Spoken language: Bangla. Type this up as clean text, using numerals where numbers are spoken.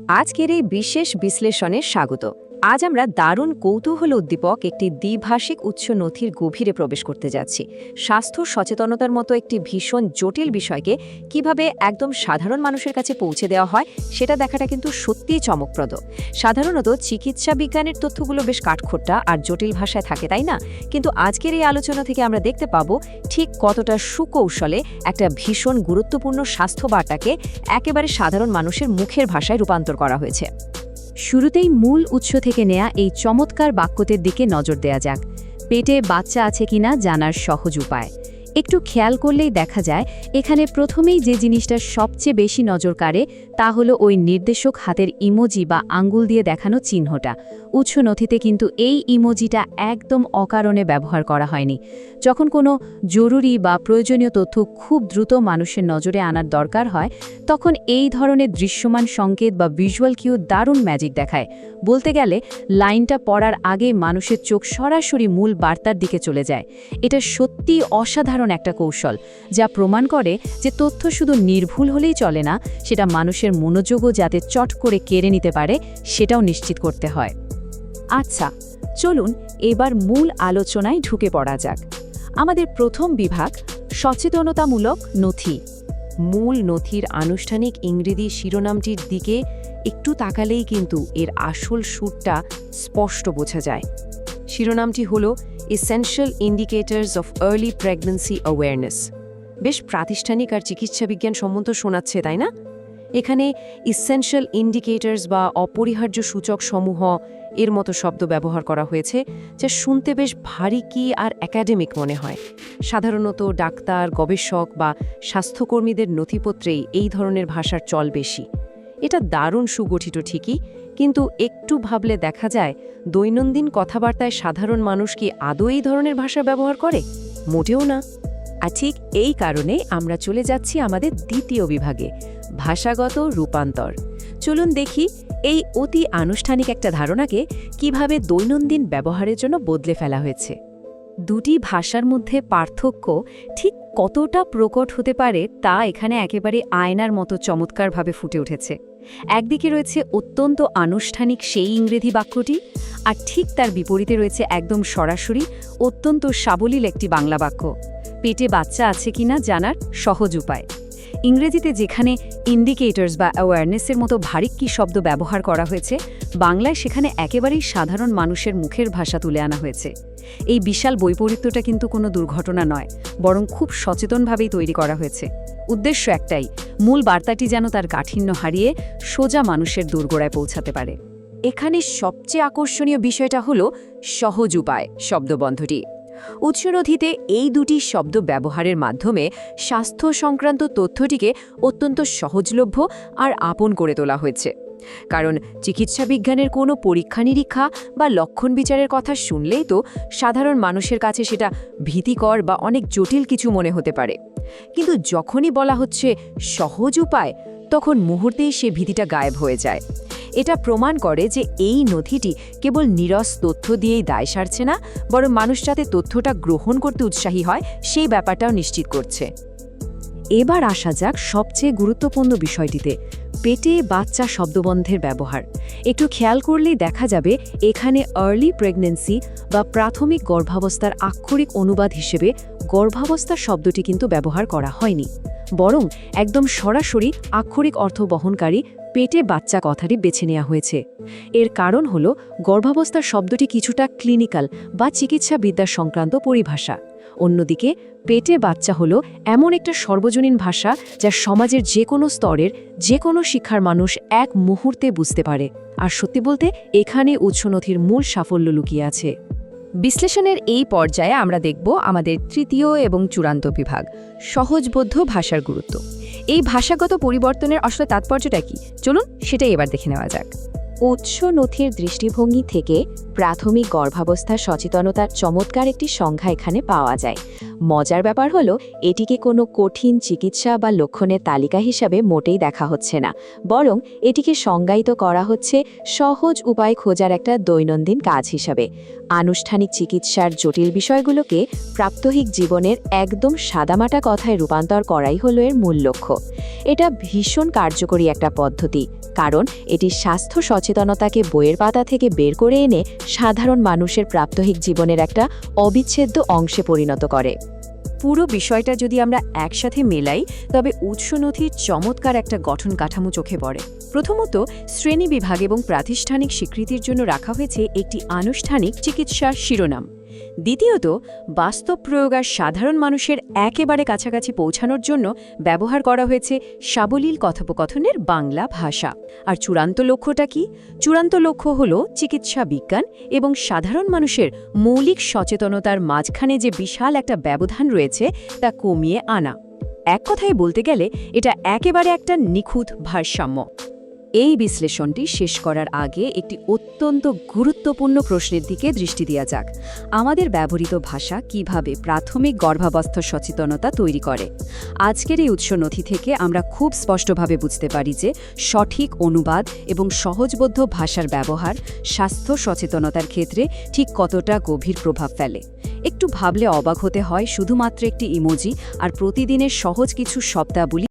আজকের এই বিশেষ বিশ্লেষণে স্বাগত। আজ আমরা দারুণ কৌতূহল উদ্দীপক একটি দ্বিভাষিক উৎস নথির গভীরে প্রবেশ করতে যাচ্ছি। স্বাস্থ্য সচেতনতার মতো একটি ভীষণ জটিল বিষয়কে কিভাবে একদম সাধারণ মানুষের কাছে পৌঁছে দেওয়া হয় সেটা দেখাটা কিন্তু সত্যিই চমকপ্রদ। সাধারণত চিকিৎসা বিজ্ঞানের তথ্যগুলো বেশ কাঠখোট্টা আর জটিল ভাষায় থাকে, তাই না? কিন্তু আজকের এই আলোচনা থেকে আমরা দেখতে পাবো ঠিক কতটা সুকৌশলে একটা ভীষণ গুরুত্বপূর্ণ স্বাস্থ্য বার্তাকে একেবারে সাধারণ মানুষের মুখের ভাষায় রূপান্তর করা হয়েছে। শুরুতেই মূল উৎস থেকে নেয়া এই চমৎকার বাক্যটির দিকে নজর দেয়া যাক। পেটে বাচ্চা আছে কিনা জানার সহজ উপায়। একটু খেয়াল করলেই দেখা যায় এখানে প্রথমেই যে জিনিসটা সবচেয়ে বেশি নজর কাড়ে তা হলো ওই নির্দেশক হাতের ইমোজি বা আঙ্গুল দিয়ে দেখানো চিহ্নটা। উৎস নথিতে কিন্তু এই ইমোজিটা একদম অকারণে ব্যবহার করা হয়নি। যখন কোনো জরুরি বা প্রয়োজনীয় তথ্য খুব দ্রুত মানুষের নজরে আনার দরকার হয় তখন এই ধরনের দৃশ্যমান সংকেত বা ভিজুয়াল কিউ দারুণ ম্যাজিক দেখায়। বলতে গেলে লাইনটা পড়ার আগে মানুষের চোখ সরাসরি মূল বার্তার দিকে চলে যায়। এটা সত্যিই অসাধারণ একটা কৌশল, যা প্রমাণ করে যে তথ্য শুধু নির্ভুল হলেই চলে না, সেটা মানুষের মনোযোগও যাতে চট করে কেড়ে নিতে পারে সেটাও নিশ্চিত করতে হয়। আচ্ছা, চলুন এবার মূল আলোচনায় ঢুকে পড়া যাক। আমাদের প্রথম বিভাগ সচেতনতামূলক নথি। মূল নথির আনুষ্ঠানিক ইংরেজি শিরোনামটির দিকে একটু তাকালেই কিন্তু এর আসল সুরটা স্পষ্ট বোঝা যায়। শিরোনামটি হলো essential indicators of early pregnancy awareness. বেশ প্রাতিষ্ঠানিক আর চিকিৎসা বিজ্ঞান সম্মত শোনাচ্ছে, তাই না? এখানে এসেনশিয়াল ইন্ডিকেটরস বা অপরিহার্য সূচক সমূহ এর মতো শব্দ ব্যবহার করা হয়েছে, যা শুনতে বেশ ভারী কি আর একাডেমিক মনে হয়। সাধারণত ডাক্তার, গবেষক বা স্বাস্থ্যকর্মীদের নথিপত্রেই এই ধরনের ভাষার চল বেশি। এটা দারুণ সুগঠিত ঠিকই, কিন্তু একটু ভাবলে দেখা যায় দৈনন্দিন কথাবার্তায় সাধারণ মানুষ কি আদৌ এই ধরনের ভাষা ব্যবহার করে? মোটেও না। আর ঠিক এই কারণে আমরা চলে যাচ্ছি আমাদের দ্বিতীয় বিভাগে, ভাষাগত রূপান্তর। চলুন দেখি এই অতি আনুষ্ঠানিক একটা ধারণাকে কিভাবে দৈনন্দিন ব্যবহারের জন্য বদলে ফেলা হয়েছে। দুটি ভাষার মধ্যে পার্থক্য ঠিক কতটা প্রকট হতে পারে তা এখানে একেবারে আয়নার মতো চমৎকারভাবে ফুটে উঠেছে। একদিকে রয়েছে অত্যন্ত আনুষ্ঠানিক সেই ইংরেজি বাক্যটি, আর ঠিক তার বিপরীতে রয়েছে একদম সরাসরি অত্যন্ত সাবলীল একটি বাংলা বাক্য, পেটে বাচ্চা আছে কিনা জানার সহজ উপায়। ইংরেজিতে যেখানে ইন্ডিকেটরস বা অ্যাওয়ারনেসের মতো ভারী কি শব্দ ব্যবহার করা হয়েছে, বাংলায় সেখানে একেবারেই সাধারণ মানুষের মুখের ভাষা তুলে আনা হয়েছে। এই বিশাল বৈপরীত্যটা কিন্তু কোনো দুর্ঘটনা নয়, বরং খুব সচেতনভাবেই তৈরি করা হয়েছে। উদ্দেশ্য একটাই, মূল বার্তাটি যেন তার কাঠিন্য হারিয়ে সোজা মানুষের দোরগোড়ায় পৌঁছাতে পারে। এখানে সবচেয়ে আকর্ষণীয় বিষয়টা হলো সহজ উপায় শব্দবন্ধটি। উৎসনথিতে এই দুটি শব্দ ব্যবহারের মাধ্যমে স্বাস্থ্য সংক্রান্ত তথ্যটিকে অত্যন্ত সহজলভ্য আর আপন করে তোলা হয়েছে। কারণ চিকিৎসা বিজ্ঞানের কোনো পরীক্ষা নিরীক্ষা বা লক্ষণ বিচারের কথা শুনলেই তো সাধারণ মানুষের কাছে সেটা ভীতিকর বা অনেক জটিল কিছু মনে হতে পারে। কিন্তু যখনই বলা হচ্ছে সহজ উপায়, তখন মুহূর্তেই সে ভীতিটা গায়েব হয়ে যায়। এটা প্রমাণ করে যে এই নথিটি কেবল নীরস তথ্য দিয়েই দায় সারছে না, বরং মানুষ যাতে তথ্যটা গ্রহণ করতে উৎসাহী হয় সেই ব্যাপারটাও নিশ্চিত করছে। এবার আসা যাক সবচেয়ে গুরুত্বপূর্ণ বিষয়টিতে, পেটে বাচ্চা শব্দবন্ধের ব্যবহার। একটু খেয়াল করলেই দেখা যাবে এখানে আর্লি প্রেগন্যান্সি বা প্রাথমিক গর্ভাবস্থার আক্ষরিক অনুবাদ হিসেবে গর্ভাবস্থা শব্দটি কিন্তু ব্যবহার করা হয়নি, বরং একদম সরাসরি আক্ষরিক অর্থ বহনকারী পেটে বাচ্চা কথাটি বেছে নেওয়া হয়েছে। এর কারণ হলো গর্ভাবস্থা শব্দটি কিছুটা ক্লিনিক্যাল বা চিকিৎসাবিদ্যা সংক্রান্ত পরিভাষা। অন্যদিকে পেটে বাচ্চা হলো এমন একটা সর্বজনীন ভাষা যা সমাজের যে কোনো স্তরের যে কোনো শিক্ষার মানুষ এক মুহূর্তে বুঝতে পারে। আর সত্যি বলতে এখানে উৎসনথির মূল সাফল্য লুকিয়ে আছে। বিশ্লেষণের এই পর্যায়ে আমরা দেখব আমাদের তৃতীয় এবং চূড়ান্ত বিভাগ, সহজবোধ্য ভাষার গুরুত্ব। এই ভাষাগত পরিবর্তনের আসলে তাৎপর্যটা কি, চলুন সেটাই এবার দেখে নেওয়া যাক। উৎস নথির দৃষ্টিভঙ্গি থেকে প্রাথমিক গর্ভাবস্থা সচেতনতার চমৎকার একটি সংজ্ঞা এখানে পাওয়া যায়। মজার ব্যাপার হলো এটিকে কোনো কঠিন চিকিৎসা বা লক্ষণের তালিকা হিসাবে মোটেই দেখা হচ্ছে না, বরং এটিকে সংজ্ঞায়িত করা হচ্ছে সহজ উপায় খোঁজার একটা দৈনন্দিন কাজ হিসাবে। আনুষ্ঠানিক চিকিৎসার জটিল বিষয়গুলোকে প্রাত্যহিক জীবনের একদম সাদামাটা কথায় রূপান্তর করাই হলো এর মূল লক্ষ্য। এটা ভীষণ কার্যকরী একটা পদ্ধতি, কারণ এটি স্বাস্থ্য সচেতনতাকে বইয়ের পাতা থেকে বের করে এনে সাধারণ মানুষের প্রাত্যহিক জীবনের একটা অবিচ্ছেদ্য অংশে পরিণত করে। পুরো বিষয়টা যদি আমরা একসাথে মেলাই, তবে উৎস নথির চমৎকার একটা গঠন কাঠামো চোখে পড়ে। প্রথমত, শ্রেণীবিভাগ এবং প্রাতিষ্ঠানিক স্বীকৃতির জন্য রাখা হয়েছে একটি আনুষ্ঠানিক চিকিৎসার শিরোনাম। দ্বিতীয়ত, বাস্তব প্রয়োগ আর সাধারণ মানুষের একেবারে কাছাকাছি পৌঁছানোর জন্য ব্যবহার করা হয়েছে সাবলীল কথোপকথনের বাংলা ভাষা। আর চূড়ান্ত লক্ষ্যটা কি? চূড়ান্ত লক্ষ্য হল চিকিৎসা বিজ্ঞান এবং সাধারণ মানুষের মৌলিক সচেতনতার মাঝখানে যে বিশাল একটা ব্যবধান রয়েছে তা কমিয়ে আনা। এক কথায় বলতে গেলে এটা একেবারে একটা নিখুঁত ভারসাম্য। এই বিশ্লেষণটি শেষ করার আগে একটি অত্যন্ত গুরুত্বপূর্ণ প্রশ্নের দিকে দৃষ্টি দেওয়া যাক। আমাদের ব্যবহৃত ভাষা কিভাবে প্রাথমিক গর্ভাবস্থা সচেতনতা তৈরি করে? আজকের এই উৎস নথি থেকে আমরা খুব স্পষ্টভাবে বুঝতে পারি যে সঠিক অনুবাদ এবং সহজবোধ্য ভাষার ব্যবহার স্বাস্থ্য সচেতনতার ক্ষেত্রে ঠিক কতটা গভীর প্রভাব ফেলে। একটু ভাবলে অবাক হতে হয়, শুধুমাত্র একটি ইমোজি আর প্রতিদিনের সহজ কিছু শব্দাবলী